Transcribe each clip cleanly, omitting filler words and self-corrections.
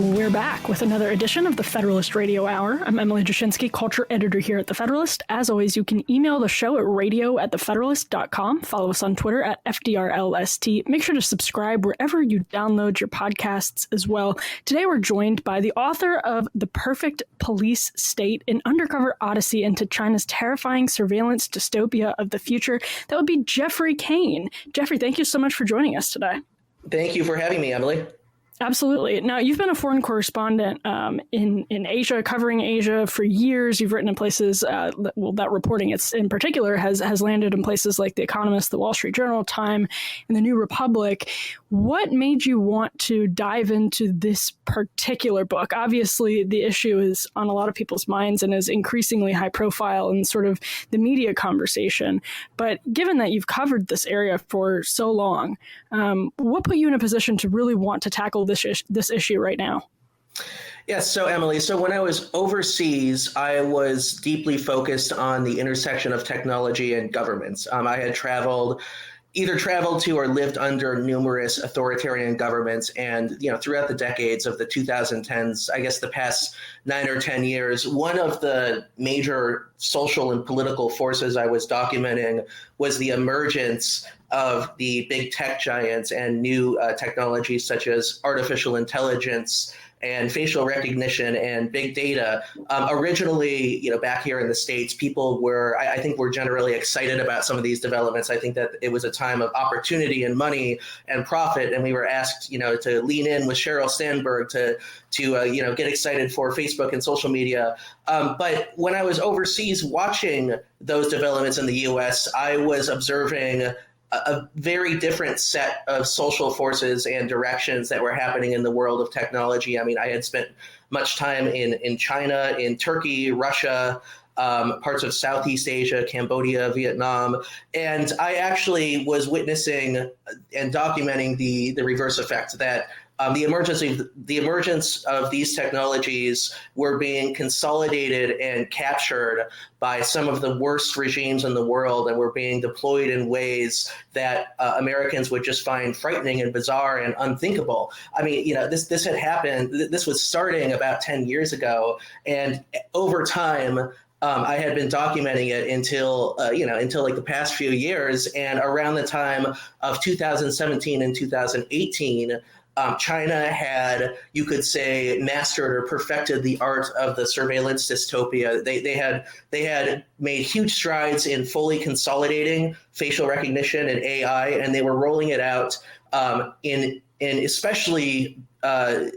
We're back with another edition of the Federalist Radio Hour. I'm Emily Jashinsky, culture editor here at The Federalist. As always, you can email the show at radio@thefederalist.com. Follow us on Twitter at FDRLST. Make sure to subscribe wherever you download your podcasts as well. Today, we're joined by the author of The Perfect Police State, an undercover odyssey into China's terrifying surveillance dystopia of the future. That would be Jeffrey Kane. Jeffrey, thank you so much for joining us today. Thank you for having me, Emily. Absolutely. Now, you've been a foreign correspondent in Asia, covering Asia for years. You've written in places, that reporting in particular has landed in places like The Economist, The Wall Street Journal, Time, and The New Republic. What made you want to dive into this particular book? Obviously, the issue is on a lot of people's minds and is increasingly high profile in sort of the media conversation. But given that you've covered this area for so long, what put you in a position to really want to tackle this issue right now? Yes. So, Emily, when I was overseas, I was deeply focused on the intersection of technology and governments. I had either traveled to or lived under numerous authoritarian governments. And, throughout the decades of the 2010s, I guess the past 9 or 10 years, one of the major social and political forces I was documenting was the emergence of the big tech giants and new technologies such as artificial intelligence and facial recognition and big data. Originally, back here in the States, people were generally excited about some of these developments. I think that it was a time of opportunity and money and profit, and we were asked, to lean in with Sheryl Sandberg to get excited for Facebook and social media. But when I was overseas watching those developments in the U.S., I was observing a very different set of social forces and directions that were happening in the world of technology. I mean, I had spent much time in China, in Turkey, Russia, parts of Southeast Asia, Cambodia, Vietnam, and I actually was witnessing and documenting the reverse effect that the emergence of these technologies were being consolidated and captured by some of the worst regimes in the world, and were being deployed in ways that Americans would just find frightening and bizarre and unthinkable. I mean, this had happened. This was starting about 10 years ago, and over time, I had been documenting it until like the past few years, and around the time of 2017 and 2018. China had, you could say, mastered or perfected the art of the surveillance dystopia. They had made huge strides in fully consolidating facial recognition and AI, and they were rolling it out in especially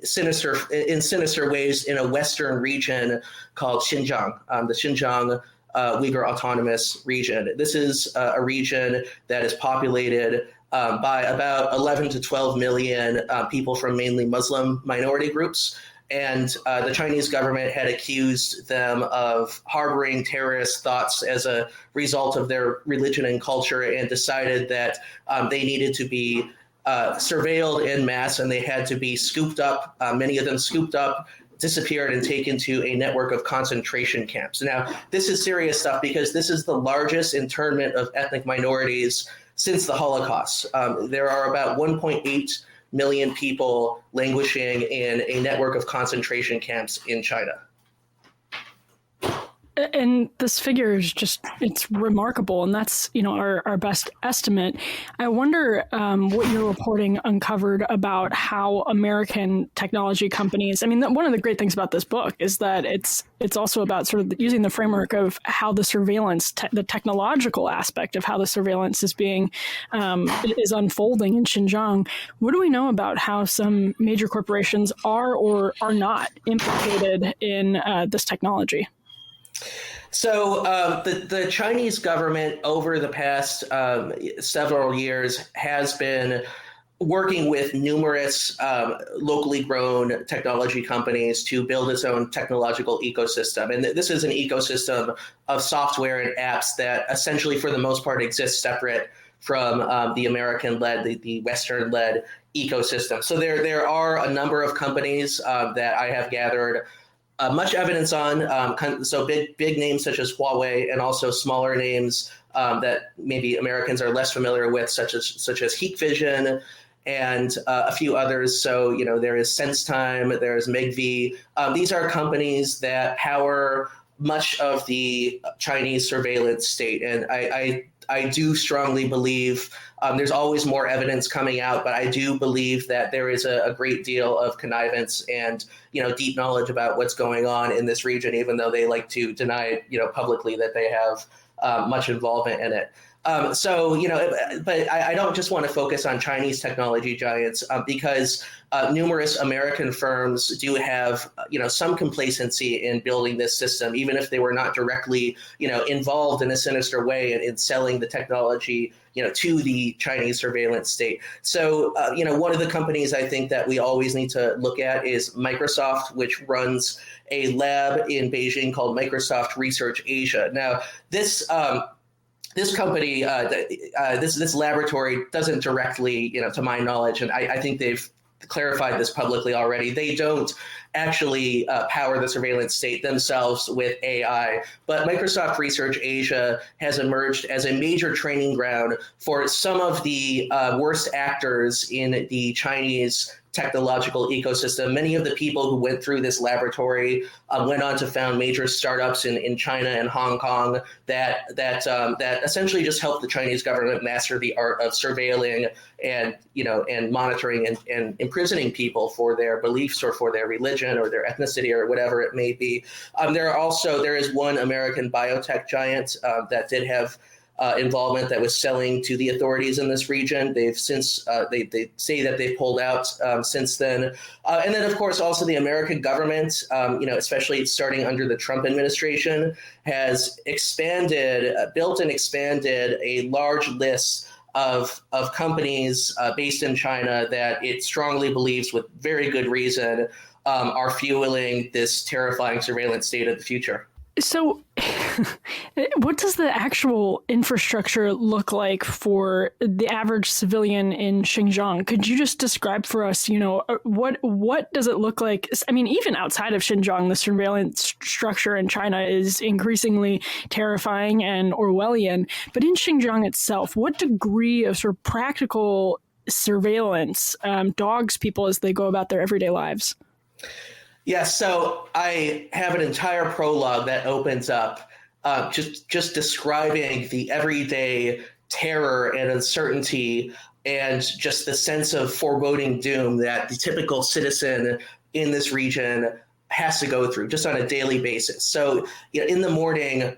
sinister ways in a Western region called Xinjiang, the Xinjiang Uyghur Autonomous Region. This is a region that is populated by about 11 to 12 million people from mainly Muslim minority groups. And the Chinese government had accused them of harboring terrorist thoughts as a result of their religion and culture, and decided that they needed to be surveilled en masse, and they had to be scooped up, many of them scooped up, disappeared, and taken to a network of concentration camps. Now, this is serious stuff because this is the largest internment of ethnic minorities since the Holocaust. There are about 1.8 million people languishing in a network of concentration camps in China. And this figure is it's remarkable. And that's, our best estimate. I wonder what your reporting uncovered about how American technology companies, one of the great things about this book is that it's also about sort of using the framework of how the surveillance, the technological aspect of how the surveillance is is unfolding in Xinjiang. What do we know about how some major corporations are or are not implicated in this technology? So the Chinese government over the past several years has been working with numerous locally grown technology companies to build its own technological ecosystem. And this is an ecosystem of software and apps that essentially, for the most part, exist separate from the American-led, the Western-led ecosystem. So there are a number of companies that I have gathered much evidence on, so big names such as Huawei, and also smaller names that maybe Americans are less familiar with, such as Hikvision and a few others. So, there is SenseTime, there's MegV. These are companies that power much of the Chinese surveillance state. And I do strongly believe there's always more evidence coming out, but I do believe that there is a great deal of connivance and, deep knowledge about what's going on in this region, even though they like to deny, publicly that they have much involvement in it. But I don't just want to focus on Chinese technology giants because numerous American firms do have, some complacency in building this system, even if they were not directly, involved in a sinister way in selling the technology, to the Chinese surveillance state. So, one of the companies I think that we always need to look at is Microsoft, which runs a lab in Beijing called Microsoft Research Asia. Now, this company, this laboratory doesn't directly, to my knowledge, and I think they've clarified this publicly already, they don't actually power the surveillance state themselves with AI. But Microsoft Research Asia has emerged as a major training ground for some of the worst actors in the Chinese technological ecosystem. Many of the people who went through this laboratory went on to found major startups in China and Hong Kong that essentially just helped the Chinese government master the art of surveilling and monitoring and imprisoning people for their beliefs or for their religion or their ethnicity or whatever it may be. There is one American biotech giant that did have involvement that was selling to the authorities in this region. They've since they say that they've pulled out since then, and then of course also the American government, especially starting under the Trump administration, has built and expanded a large list of companies based in China that it strongly believes, with very good reason, are fueling this terrifying surveillance state of the future. So what does the actual infrastructure look like for the average civilian in Xinjiang? Could you just describe for us, what does it look like? I mean, even outside of Xinjiang, the surveillance structure in China is increasingly terrifying and Orwellian. But in Xinjiang itself, what degree of sort of practical surveillance dogs people as they go about their everyday lives? Yeah, so I have an entire prologue that opens up just describing the everyday terror and uncertainty and just the sense of foreboding doom that the typical citizen in this region has to go through just on a daily basis. So, in the morning,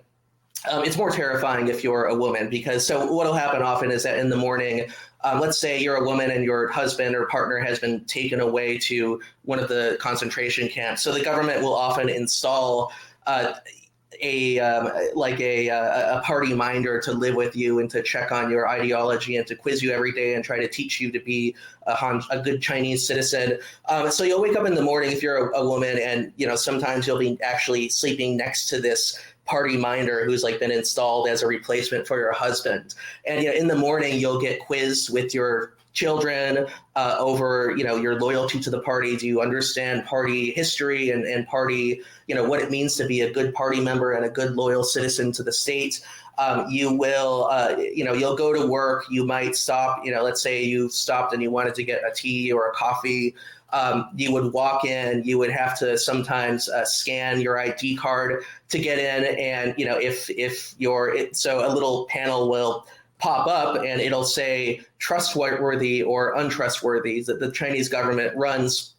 it's more terrifying if you're a woman, because what will happen often is that in the morning, let's say you're a woman and your husband or partner has been taken away to one of the concentration camps. So the government will often install a party minder to live with you and to check on your ideology and to quiz you every day and try to teach you to be a good Chinese citizen. So you'll wake up in the morning if you're a woman, and sometimes you'll be actually sleeping next to this party minder who's been installed as a replacement for your husband. And in the morning, you'll get quizzed with your children over, your loyalty to the party. Do you understand party history and party, what it means to be a good party member and a good loyal citizen to the state? You will, you'll go to work. You might stop, let's say you stopped and you wanted to get a tea or a coffee. You would walk in, you would have to sometimes scan your ID card to get in. And, so a little panel will pop up and it'll say trustworthy or untrustworthy. That the Chinese government runs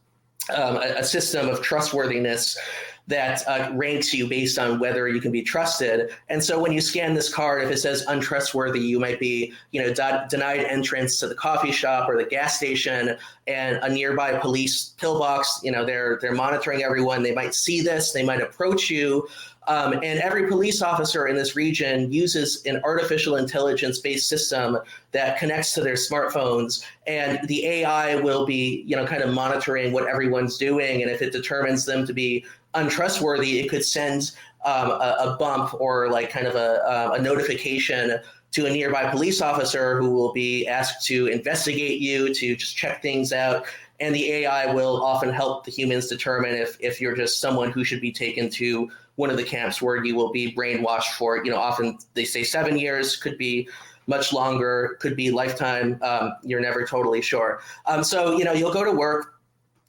a system of trustworthiness that ranks you based on whether you can be trusted. And so when you scan this card, if it says untrustworthy, you might be, denied entrance to the coffee shop or the gas station, and a nearby police pillbox, they're monitoring everyone. They might see this, they might approach you. And every police officer in this region uses an artificial intelligence-based system that connects to their smartphones, and the AI will be, kind of monitoring what everyone's doing. And if it determines them to be untrustworthy, it could send a bump or kind of a notification to a nearby police officer who will be asked to investigate you, to just check things out. And the AI will often help the humans determine if you're just someone who should be taken to one of the camps where you will be brainwashed for, often they say 7 years, could be much longer, could be lifetime. You're never totally sure. So, you'll go to work.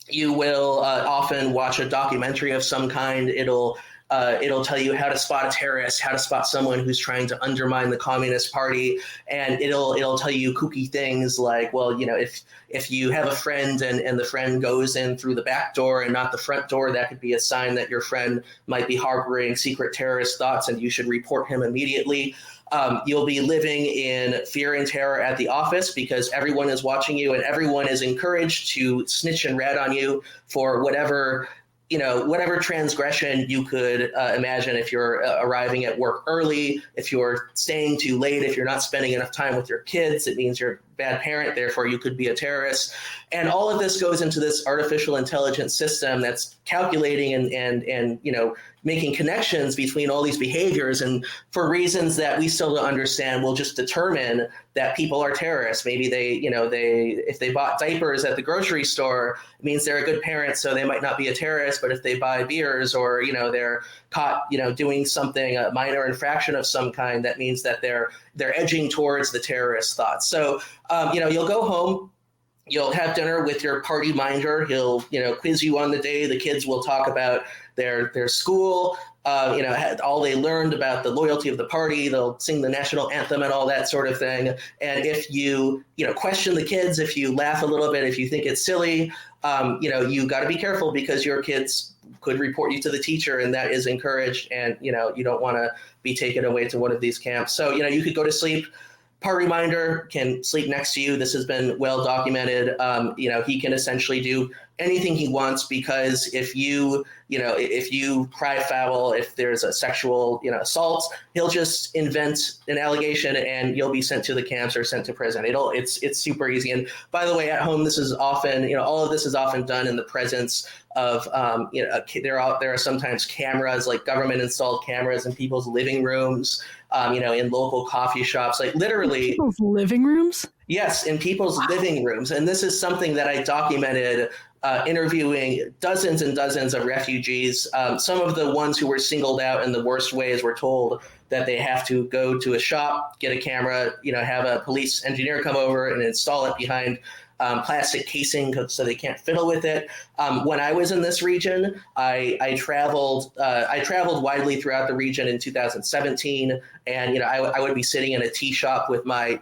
You will often watch a documentary of some kind. It'll tell you how to spot a terrorist, how to spot someone who's trying to undermine the Communist Party, and it'll tell you kooky things like, well, if you have a friend and the friend goes in through the back door and not the front door, that could be a sign that your friend might be harboring secret terrorist thoughts, and you should report him immediately. You'll be living in fear and terror at the office because everyone is watching you, and everyone is encouraged to snitch and rat on you for whatever transgression you could imagine. If you're arriving at work early, if you're staying too late, if you're not spending enough time with your kids, it means you're a bad parent, therefore you could be a terrorist. And all of this goes into this artificial intelligence system that's calculating and making connections between all these behaviors, and for reasons that we still don't understand, will just determine that people are terrorists. Maybe if they bought diapers at the grocery store, it means they're a good parent, so they might not be a terrorist. But if they buy beers, or they're caught doing something, a minor infraction of some kind, that means that they're edging towards the terrorist thoughts. So you'll go home. You'll have dinner with your party minder. He'll, quiz you on the day. The kids will talk about their school, all they learned about the loyalty of the party. They'll sing the national anthem and all that sort of thing. And if you, question the kids, if you laugh a little bit, if you think it's silly, you got to be careful, because your kids could report you to the teacher, and that is encouraged. And, you don't want to be taken away to one of these camps. So, you could go to sleep. Party minder can sleep next to you. This has been well documented. He can essentially do anything he wants, because if you cry foul, if there's a sexual, assault, he'll just invent an allegation and you'll be sent to the camps or sent to prison. It's super easy. And by the way, at home, this is often, all of this is often done in the presence of, there are sometimes cameras, like government installed cameras in people's living rooms, in local coffee shops, like literally. People's living rooms? Yes, in people's living rooms. And this is something that I documented interviewing dozens and dozens of refugees. Some of the ones who were singled out in the worst ways were told that they have to go to a shop, get a camera, have a police engineer come over and install it behind plastic casing so they can't fiddle with it. When I was in this region, I traveled widely throughout the region in 2017, and I would be sitting in a tea shop with my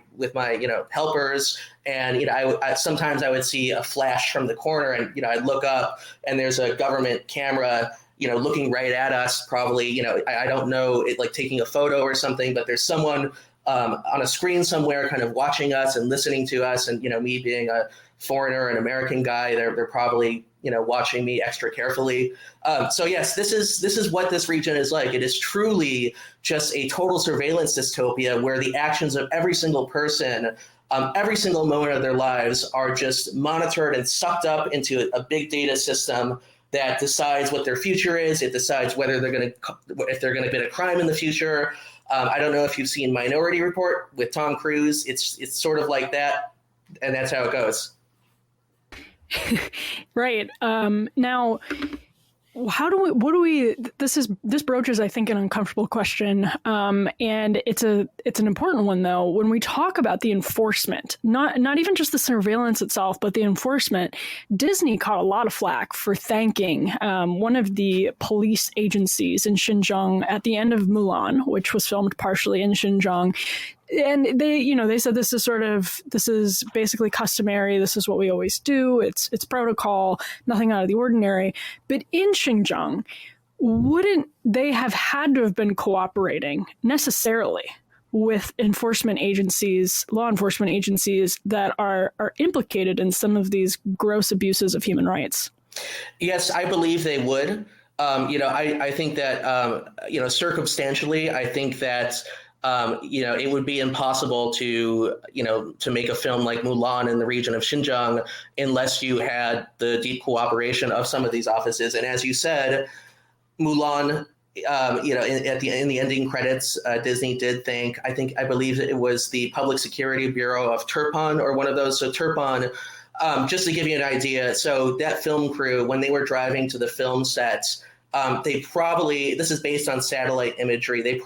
helpers, and sometimes I would see a flash from the corner, and I'd look up and there's a government camera looking right at us, probably I don't know, it like taking a photo or something, but there's someone on a screen somewhere kind of watching us and listening to us. And, me being a foreigner, an American guy, they're probably, watching me extra carefully. So yes, this is what this region is like. It is truly just a total surveillance dystopia where the actions of every single person, every single moment of their lives are just monitored and sucked up into a big data system that decides what their future is. It decides whether if they're going to commit a crime in the future. I don't know if you've seen Minority Report with Tom Cruise. It's sort of like that, and that's how it goes. Right. Now, this broaches, I think, an uncomfortable question. And it's an important one, though. When we talk about the enforcement, not even just the surveillance itself, but the enforcement, Disney caught a lot of flack for thanking one of the police agencies in Xinjiang at the end of Mulan, which was filmed partially in Xinjiang. And they said this is basically customary. This is what we always do. It's protocol, nothing out of the ordinary. But in Xinjiang, wouldn't they have had to have been cooperating necessarily with enforcement agencies, law enforcement agencies that are implicated in some of these gross abuses of human rights? Yes, I believe they would. I think that, circumstantially, I think that, it would be impossible to make a film like Mulan in the region of Xinjiang unless you had the deep cooperation of some of these offices. And as you said, Mulan, in the ending credits, Disney did thank, I believe it was the Public Security Bureau of Turpan or one of those. So Turpan, just to give you an idea, so that film crew, when they were driving to the film sets, this is based on satellite imagery. The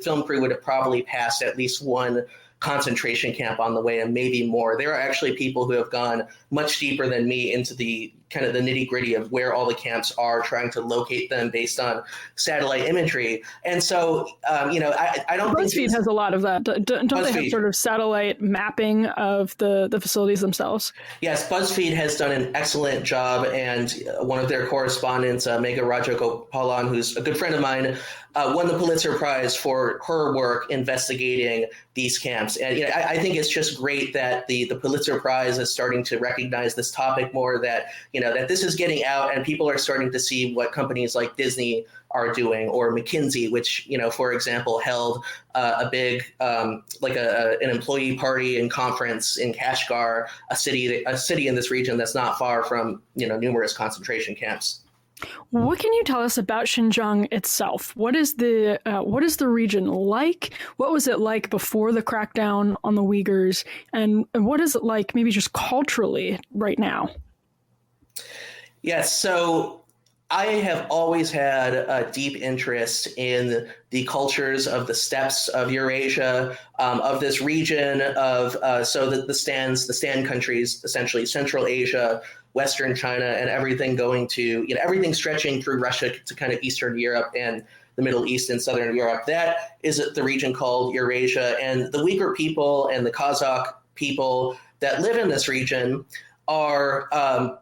film crew would have probably passed at least one concentration camp on the way and maybe more. There are actually people who have gone much deeper than me into the kind of the nitty gritty of where all the camps are, trying to locate them based on satellite imagery. And so, I don't think BuzzFeed has a lot of that. Don't they have sort of satellite mapping of the facilities themselves? Yes, BuzzFeed has done an excellent job, and one of their correspondents, Megha Rajagopalan, who's a good friend of mine, won the Pulitzer Prize for her work investigating these camps. And I think it's just great that the Pulitzer Prize is starting to recognize this topic more, that that this is getting out and people are starting to see what companies like Disney are doing, or McKinsey, which, for example, held a big an employee party and conference in Kashgar, a city in this region that's not far from numerous concentration camps. What can you tell us about Xinjiang itself? What is the region like? What was it like before the crackdown on the Uyghurs? And what is it like maybe just culturally right now? Yes, so I have always had a deep interest in the cultures of the steppes of Eurasia, of this region of the Stan countries, essentially Central Asia, Western China, and everything going to everything stretching through Russia to kind of Eastern Europe and the Middle East and Southern Europe. That is the region called Eurasia, and the Uyghur people and the Kazakh people that live in this region are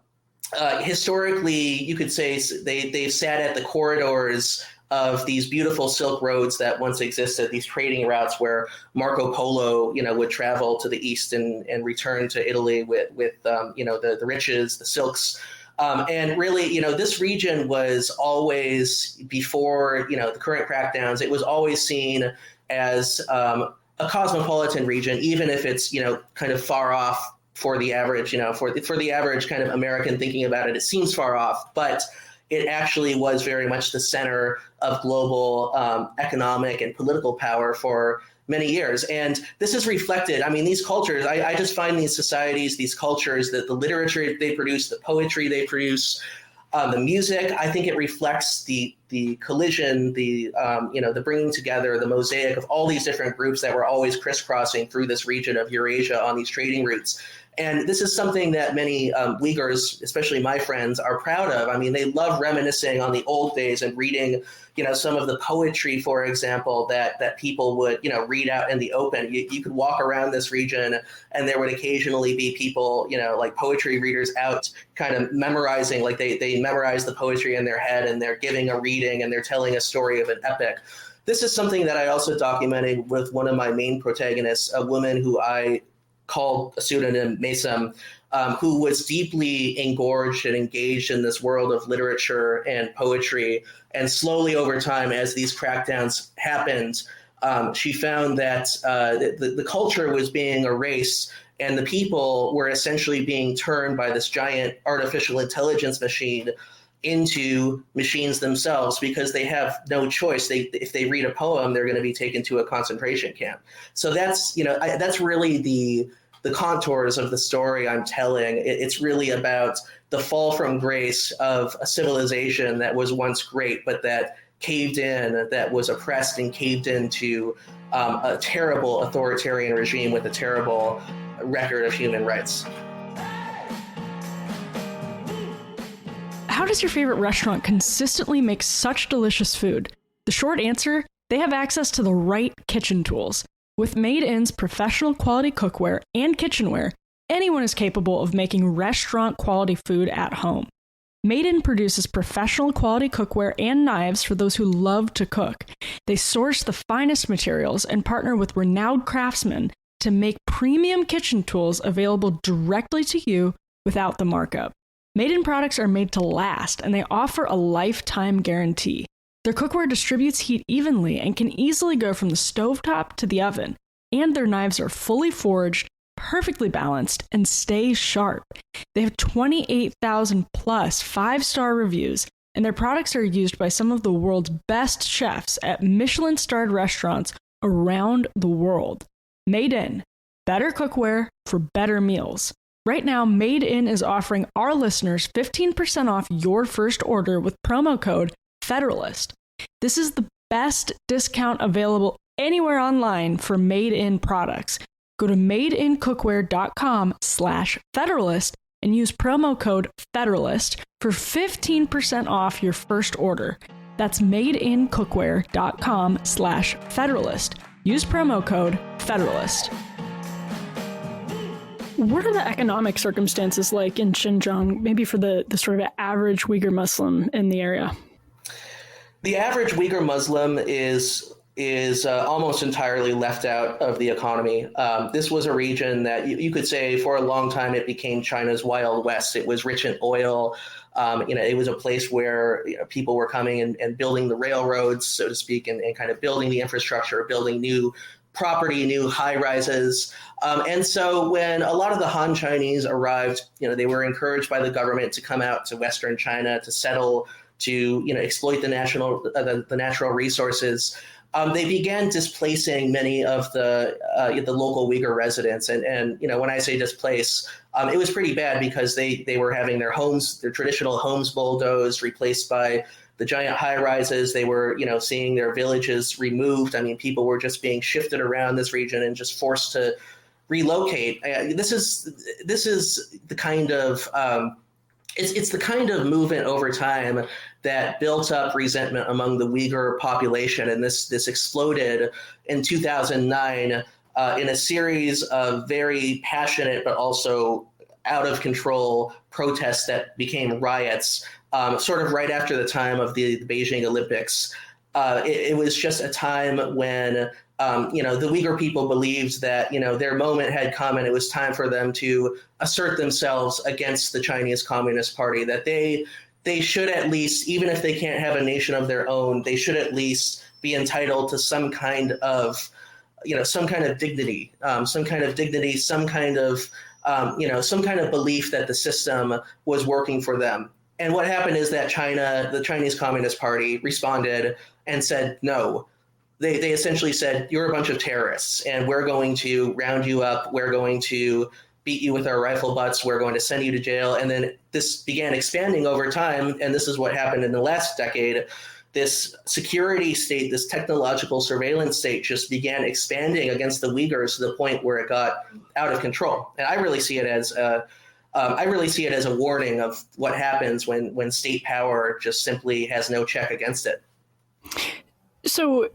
historically, you could say they've sat at the corridors of these beautiful Silk Roads that once existed, these trading routes where Marco Polo, would travel to the east and return to Italy with the riches, the silks. And really, this region was always, before, the current crackdowns, it was always seen as a cosmopolitan region, even if it's, kind of far off for the average, for the average kind of American thinking about it. It seems far off, but it actually was very much the center of global economic and political power for many years. And this is reflected. I mean, these cultures, I just find these societies, these cultures, that the literature they produce, the poetry they produce, the music, I think it reflects the collision, the bringing together, the mosaic of all these different groups that were always crisscrossing through this region of Eurasia on these trading routes. And this is something that many Uyghurs, especially my friends, are proud of. I mean, they love reminiscing on the old days and reading, some of the poetry, for example, that people would, read out in the open. You could walk around this region and there would occasionally be people, like poetry readers out kind of memorizing, like they memorize the poetry in their head and they're giving a reading and they're telling a story of an epic. This is something that I also documented with one of my main protagonists, a woman who I called a pseudonym Mesam, who was deeply engorged and engaged in this world of literature and poetry. And slowly over time, as these crackdowns happened, she found that the culture was being erased and the people were essentially being turned by this giant artificial intelligence machine into machines themselves, because they have no choice. If they read a poem, they're going to be taken to a concentration camp. So that's, that's really the contours of the story I'm telling. It's really about the fall from grace of a civilization that was once great, but that caved in, that was oppressed and caved into a terrible authoritarian regime with a terrible record of human rights. How does your favorite restaurant consistently make such delicious food? The short answer, they have access to the right kitchen tools. With Made In's professional quality cookware and kitchenware, anyone is capable of making restaurant quality food at home. Made In produces professional quality cookware and knives for those who love to cook. They source the finest materials and partner with renowned craftsmen to make premium kitchen tools available directly to you without the markup. Made In products are made to last, and they offer a lifetime guarantee. Their cookware distributes heat evenly and can easily go from the stovetop to the oven, and their knives are fully forged, perfectly balanced, and stay sharp. They have 28,000 plus 5-star reviews, and their products are used by some of the world's best chefs at Michelin-starred restaurants around the world. Made In, better cookware for better meals. Right now, Made In is offering our listeners 15% off your first order with promo code Federalist. This is the best discount available anywhere online for made-in products. Go to madeincookware.com/Federalist and use promo code Federalist for 15% off your first order. That's madeincookware.com/Federalist. Use promo code Federalist. What are the economic circumstances like in Xinjiang, maybe for the sort of average Uyghur Muslim in the area? The average Uyghur Muslim is almost entirely left out of the economy. This was a region that you could say for a long time it became China's Wild West. It was rich in oil. It was a place where people were coming and building the railroads, so to speak, and kind of building the infrastructure, building new property, new high rises. And so when a lot of the Han Chinese arrived, they were encouraged by the government to come out to Western China to settle, to exploit the natural resources. They began displacing many of the local Uyghur residents, and when I say displace, it was pretty bad because they were having their traditional homes bulldozed, replaced by the giant high rises. They were seeing their villages removed. I mean, people were just being shifted around this region and just forced to relocate. This is the kind of it's the kind of movement over time that built up resentment among the Uyghur population, and this exploded in 2009 in a series of very passionate but also out of control protests that became riots, sort of right after the time of the Beijing Olympics. It was just a time when the Uyghur people believed that their moment had come and it was time for them to assert themselves against the Chinese Communist Party, that they should at least, even if they can't have a nation of their own, they should at least be entitled to some kind of dignity, some kind of belief that the system was working for them. And what happened is that the Chinese Communist Party responded and said, no. They essentially said, you're a bunch of terrorists, and we're going to round you up. We're going to beat you with our rifle butts. We're going to send you to jail. And then this began expanding over time. And this is what happened in the last decade. This security state, this technological surveillance state just began expanding against the Uyghurs to the point where it got out of control. And I really see it as a warning of what happens when state power just simply has no check against it. So,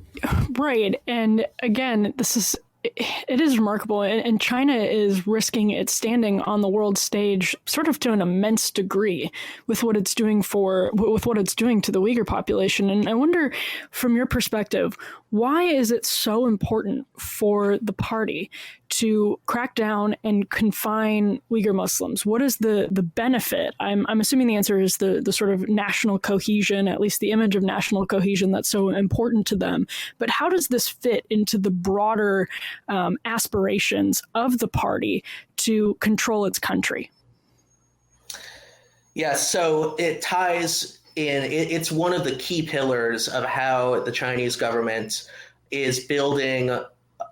right. And again, it is remarkable. And China is risking its standing on the world stage sort of to an immense degree with what it's doing to the Uyghur population. And I wonder, from your perspective, why is it so important for the party to crack down and confine Uyghur Muslims? What is the benefit? I'm assuming the answer is the sort of national cohesion, at least the image of national cohesion that's so important to them. But how does this fit into the broader aspirations of the party to control its country? Yeah, so it ties in. It's one of the key pillars of how the Chinese government is building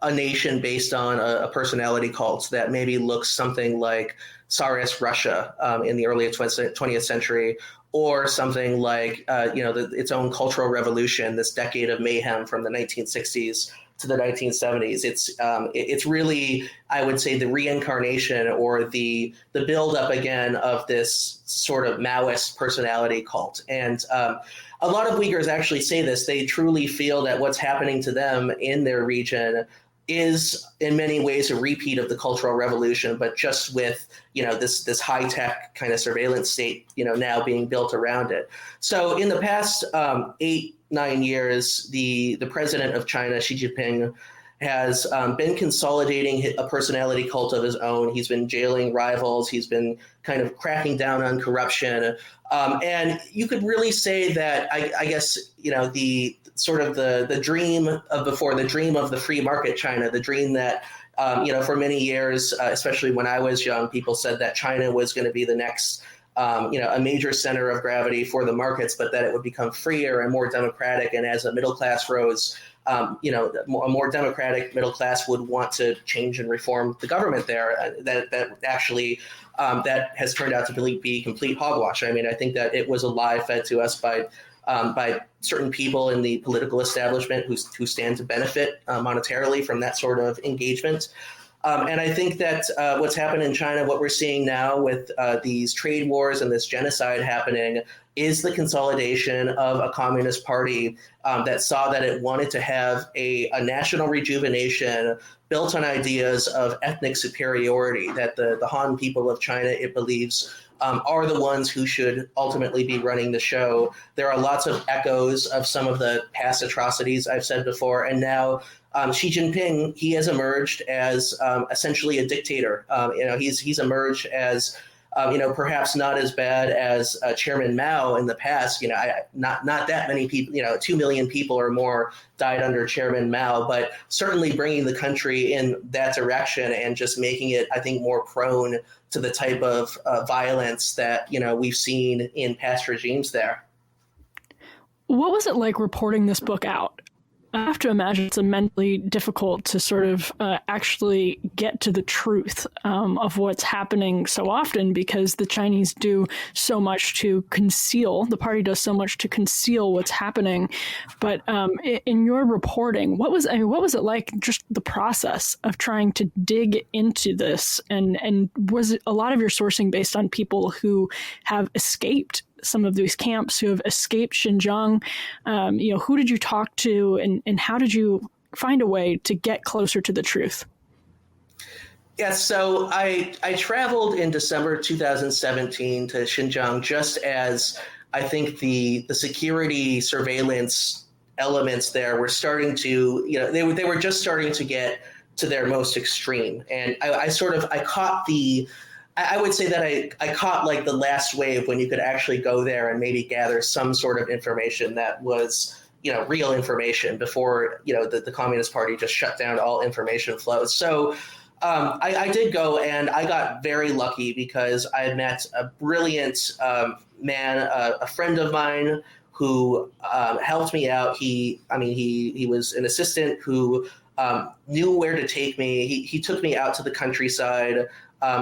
a nation based on a personality cult that maybe looks something like Tsarist Russia in the early 20th century, or something like its own Cultural Revolution, this decade of mayhem from the 1960s to the 1970s. It's really, I would say, the reincarnation or the buildup again of this sort of Maoist personality cult. And a lot of Uyghurs actually say this. They truly feel that what's happening to them in their region is in many ways a repeat of the Cultural Revolution, but just with this high-tech kind of surveillance state now being built around it. So in the past 8-9 years, the president of China, Xi Jinping, has been consolidating a personality cult of his own. He's been jailing rivals. He's been kind of cracking down on corruption. And you could really say that, I guess, the sort of the dream of before, the dream of the free market China, the dream that, for many years, especially when I was young, people said that China was going to be the next a major center of gravity for the markets, but that it would become freer and more democratic. And as a middle class rose, a more democratic middle class would want to change and reform the government there. That actually that has turned out to be complete hogwash. I mean, I think that it was a lie fed to us by by certain people in the political establishment who stand to benefit monetarily from that sort of engagement. And I think that what's happened in China, what we're seeing now with these trade wars and this genocide happening, is the consolidation of a communist party that saw that it wanted to have a national rejuvenation built on ideas of ethnic superiority, that the Han people of China, it believes, are the ones who should ultimately be running the show. There are lots of echoes of some of the past atrocities I've said before, and now Xi Jinping, he has emerged as essentially a dictator. He's emerged as perhaps not as bad as Chairman Mao in the past. Not that many people. 2 million people or more died under Chairman Mao, but certainly bringing the country in that direction and just making it, I think, more prone to the type of violence that we've seen in past regimes there. What was it like reporting this book out? I have to imagine it's immensely difficult to sort of actually get to the truth of what's happening so often, because the Chinese do so much to conceal, the party does so much to conceal what's happening. But in your reporting, what was it like, just the process of trying to dig into this? And was it a lot of your sourcing based on people who have escaped some of these camps, who have escaped Xinjiang? Who did you talk to, and how did you find a way to get closer to the truth? Yes, so I traveled in December 2017 to Xinjiang just as I think the security surveillance elements there were starting to, they were just starting to get to their most extreme. And I caught I would say that I caught like the last wave when you could actually go there and maybe gather some sort of information that was, real information before, the Communist Party just shut down all information flows. So I did go, and I got very lucky because I met a brilliant man, a friend of mine who helped me out. He was an assistant who knew where to take me. He took me out to the countryside,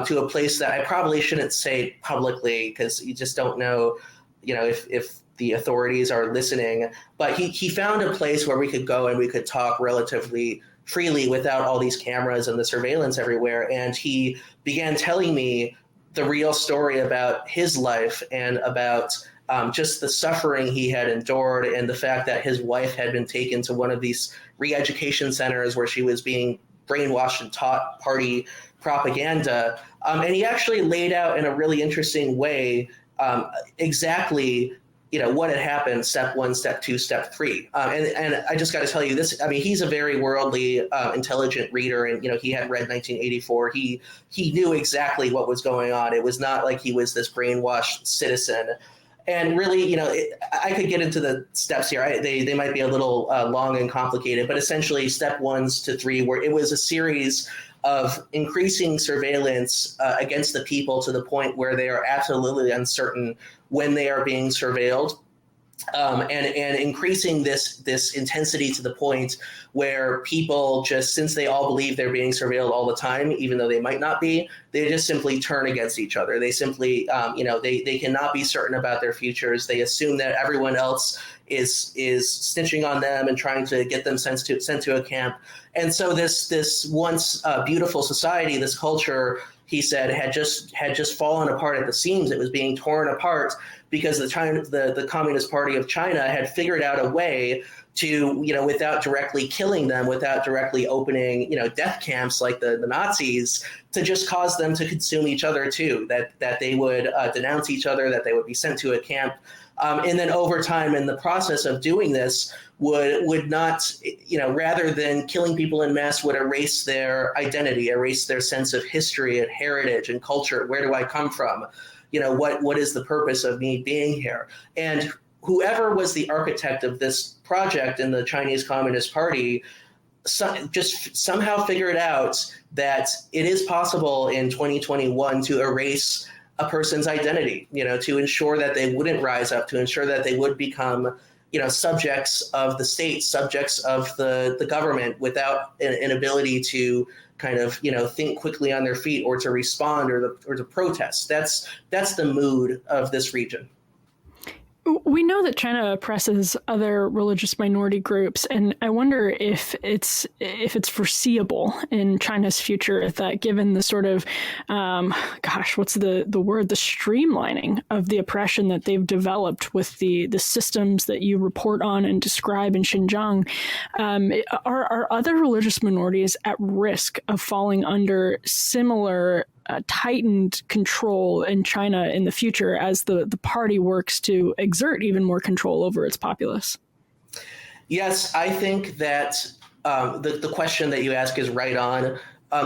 to a place that I probably shouldn't say publicly because you just don't know, if the authorities are listening. But he found a place where we could go and we could talk relatively freely without all these cameras and the surveillance everywhere. And he began telling me the real story about his life and about just the suffering he had endured, and the fact that his wife had been taken to one of these re-education centers where she was being brainwashed and taught party propaganda. And he actually laid out in a really interesting way exactly what had happened, step 1, step 2, step 3. And I just got to tell you this, he's a very worldly, intelligent reader, and he had read 1984. He knew exactly what was going on. It was not like he was this brainwashed citizen. And really, I could get into the steps here. They might be a little long and complicated, but essentially step 1 to 3, where it was a series of increasing surveillance against the people to the point where they are absolutely uncertain when they are being surveilled, and increasing this intensity to the point where people just, since they all believe they're being surveilled all the time, even though they might not be, they just simply turn against each other. They simply, they cannot be certain about their futures. They assume that everyone else is snitching on them and trying to get them sent to a camp. And so this once beautiful society, this culture, he said, had just fallen apart at the seams. It was being torn apart because the Communist Party of China had figured out a way to, without directly killing them, without directly opening, death camps like the Nazis, to just cause them to consume each other too, that they would denounce each other, that they would be sent to a camp. And then over time, in the process of doing this, would not, rather than killing people en masse, would erase their identity, erase their sense of history and heritage and culture. Where do I come from? What is the purpose of me being here? And whoever was the architect of this project in the Chinese Communist Party just somehow figured out that it is possible in 2021 to erase a person's identity, to ensure that they wouldn't rise up, to ensure that they would become, subjects of the state, subjects of the government, without an ability to kind of, think quickly on their feet or to respond or to protest. That's the mood of this region. We know that China oppresses other religious minority groups, and I wonder if it's foreseeable in China's future that, given the sort of, what's the word, the streamlining of the oppression that they've developed with the systems that you report on and describe in Xinjiang, are other religious minorities at risk of falling under similar tightened control in China in the future as the party works to exert even more control over its populace? Yes, I think that the question that you ask is right on.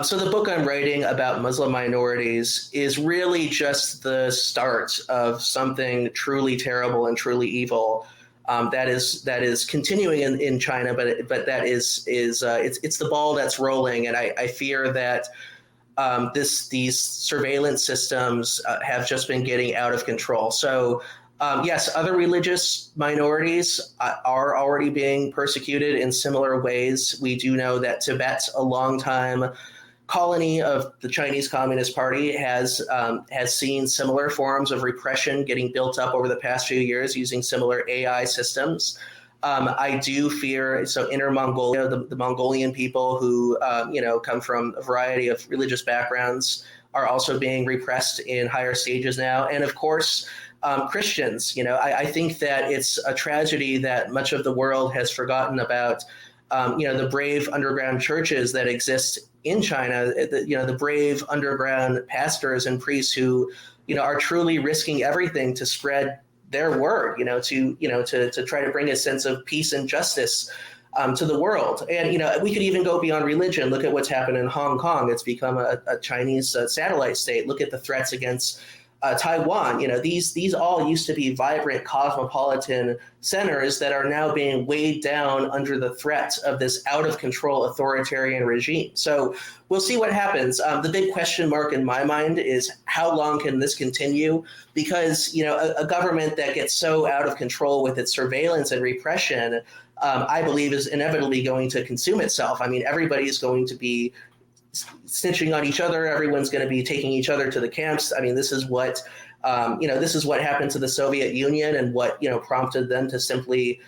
So the book I'm writing about Muslim minorities is really just the start of something truly terrible and truly evil that is continuing in China, but that is it's the ball that's rolling, and I fear that these surveillance systems have just been getting out of control. So yes, other religious minorities are already being persecuted in similar ways. We do know that Tibet, a long-time colony of the Chinese Communist Party, has seen similar forms of repression getting built up over the past few years using similar AI systems. I do fear, so Inner Mongolia, the Mongolian people who, come from a variety of religious backgrounds are also being repressed in higher stages now. And of course, Christians, I think that it's a tragedy that much of the world has forgotten about, the brave underground churches that exist in China, the brave underground pastors and priests who, are truly risking everything to spread their word, to try to bring a sense of peace and justice to the world. And, we could even go beyond religion. Look at what's happened in Hong Kong. It's become a Chinese satellite state. Look at the threats against Taiwan. These all used to be vibrant cosmopolitan centers that are now being weighed down under the threat of this out of control authoritarian regime. So we'll see what happens. The big question mark in my mind is how long can this continue? Because, a government that gets so out of control with its surveillance and repression, I believe is inevitably going to consume itself. I mean, everybody's going to be snitching on each other. Everyone's going to be taking each other to the camps. I mean, this is what happened to the Soviet Union, and what, prompted them to simply,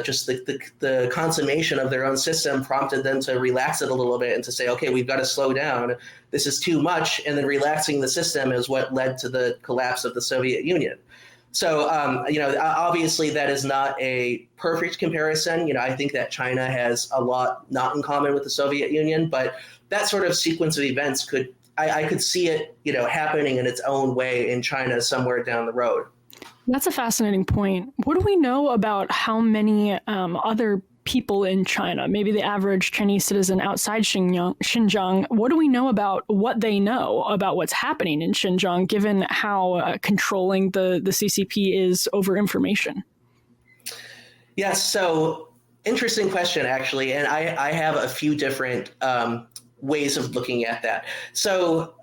just the consummation of their own system prompted them to relax it a little bit and to say, okay, we've got to slow down. This is too much. And then relaxing the system is what led to the collapse of the Soviet Union. So, obviously that is not a perfect comparison. I think that China has a lot not in common with the Soviet Union, but that sort of sequence of events I could see it, happening in its own way in China somewhere down the road. That's a fascinating point. What do we know about how many other people in China, maybe the average Chinese citizen outside Xinjiang, what do we know about what they know about what's happening in Xinjiang, given how controlling the CCP is over information? Yes, so interesting question, actually. And I have a few different ways of looking at that. So,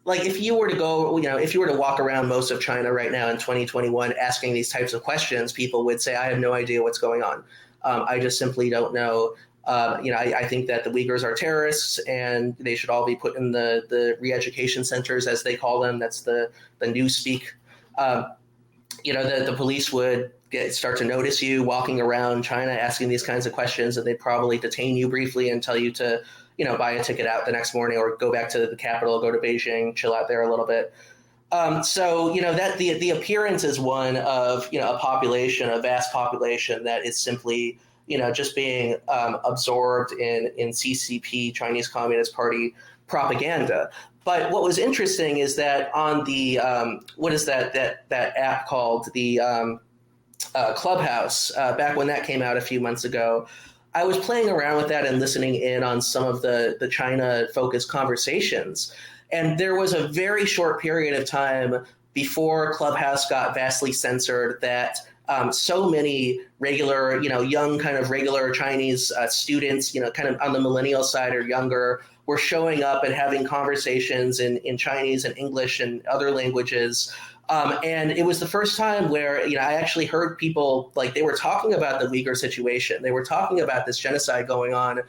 if you were to go, if you were to walk around most of China right now in 2021 asking these types of questions, people would say, I have no idea what's going on. I just simply don't know. I think that the Uyghurs are terrorists and they should all be put in the re-education centers, as they call them. That's the new speak. The police would start to notice you walking around China asking these kinds of questions, and they'd probably detain you briefly and tell you to, buy a ticket out the next morning or go back to the capital, go to Beijing, chill out there a little bit. That the appearance is one of, a vast population that is simply, just being absorbed in CCP, Chinese Communist Party propaganda. But what was interesting is that on the what is that app called, the Clubhouse, back when that came out a few months ago, I was playing around with that and listening in on some of the China-focused conversations. And there was a very short period of time before Clubhouse got vastly censored that so many regular, young kind of regular Chinese students, kind of on the millennial side or younger, were showing up and having conversations in Chinese and English and other languages. And it was the first time where, I actually heard people, they were talking about the Uyghur situation. They were talking about this genocide going on.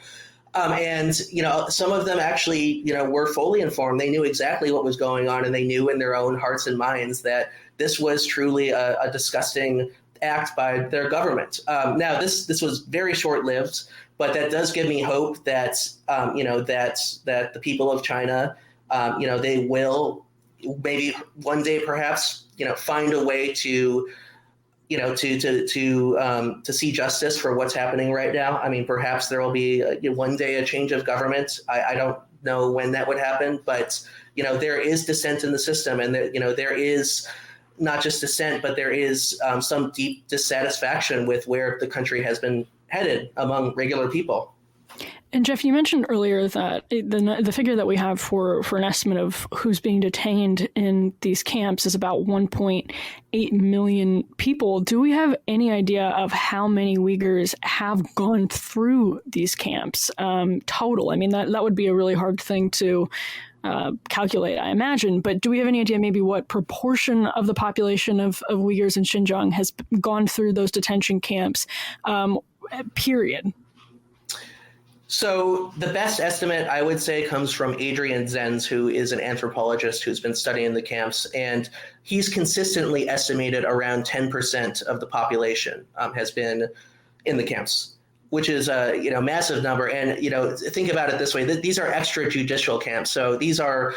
And, some of them actually, were fully informed. They knew exactly what was going on, and they knew in their own hearts and minds that this was truly a disgusting act by their government. Now, this was very short-lived, but that does give me hope that, that the people of China, they will maybe one day perhaps, find a way to to see justice for what's happening right now. I mean, perhaps there will be one day a change of government. I don't know when that would happen, but there is dissent in the system, and there is not just dissent, but there is some deep dissatisfaction with where the country has been headed among regular people. And Jeff, you mentioned earlier that the figure that we have for an estimate of who's being detained in these camps is about 1.8 million people. Do we have any idea of how many Uyghurs have gone through these camps total? I mean, that would be a really hard thing to calculate, I imagine. But do we have any idea maybe what proportion of the population of Uyghurs in Xinjiang has gone through those detention camps, period? So the best estimate, I would say, comes from Adrian Zenz, who is an anthropologist who's been studying the camps, and he's consistently estimated around 10% of the population has been in the camps, which is a massive number. And think about it this way: these are extrajudicial camps. So these are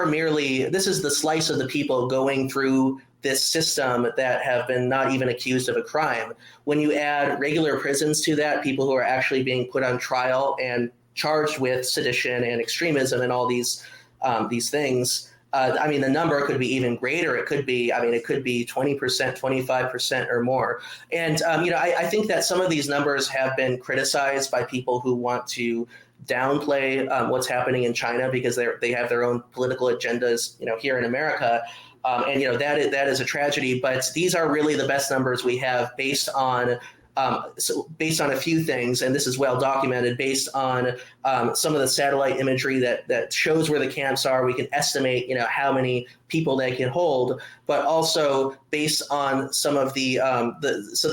merely, this is the slice of the people going through this system that have been not even accused of a crime. When you add regular prisons to that, people who are actually being put on trial and charged with sedition and extremism and all these things, I mean, the number could be even greater. It could be 20%, 25% or more. And, I think that some of these numbers have been criticized by people who want to downplay what's happening in China because they have their own political agendas, here in America. And that is a tragedy. But these are really the best numbers we have based on a few things, and this is well documented. Based on some of the satellite imagery that shows where the camps are, we can estimate how many people they can hold. But also based on some of the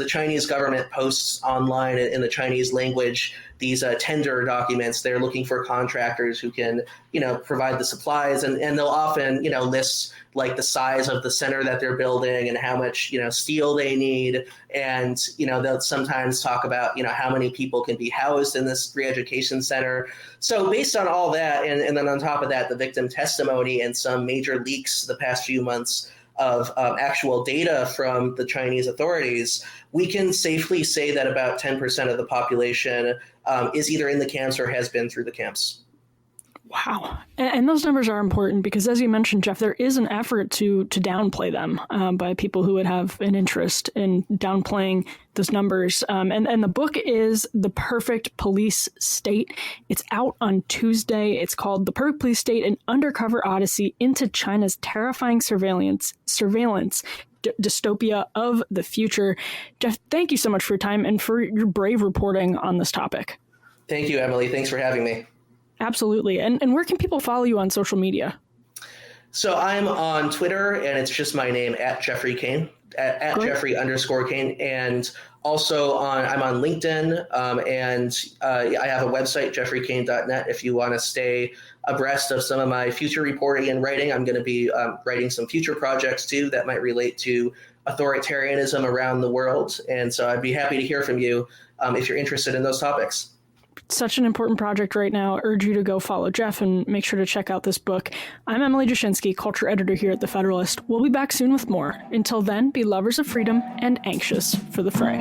Chinese government posts online in the Chinese language these tender documents. They're looking for contractors who can provide the supplies, and they'll often list like the size of the center that they're building and how much steel they need, and they'll sometimes talk about how many people can be housed in this re-education center. So based on all that, and then on top of that, the victim testimony and some major leaks the past few months of actual data from the Chinese authorities, we can safely say that about 10% of the population is either in the camps or has been through the camps. Wow. And those numbers are important because, as you mentioned, Jeff, there is an effort to downplay them by people who would have an interest in downplaying those numbers. And the book is The Perfect Police State. It's out on Tuesday. It's called The Perfect Police State, an Undercover Odyssey into China's Terrifying Surveillance Dystopia of the Future. Jeff, thank you so much for your time and for your brave reporting on this topic. Thank you, Emily. Thanks for having me. Absolutely. And where can people follow you on social media? So I'm on Twitter, and it's just my name, at Jeffrey Kane, at Jeffrey_Kane. And also I'm on LinkedIn, and I have a website, jeffreykane.net. If you want to stay abreast of some of my future reporting and writing, I'm going to be writing some future projects too that might relate to authoritarianism around the world. And so I'd be happy to hear from you if you're interested in those topics. Such an important project right now. I urge you to go follow Jeff and make sure to check out this book. I'm Emily Jashinsky, culture editor here at The Federalist. We'll be back soon with more. Until then, be lovers of freedom and anxious for the fray.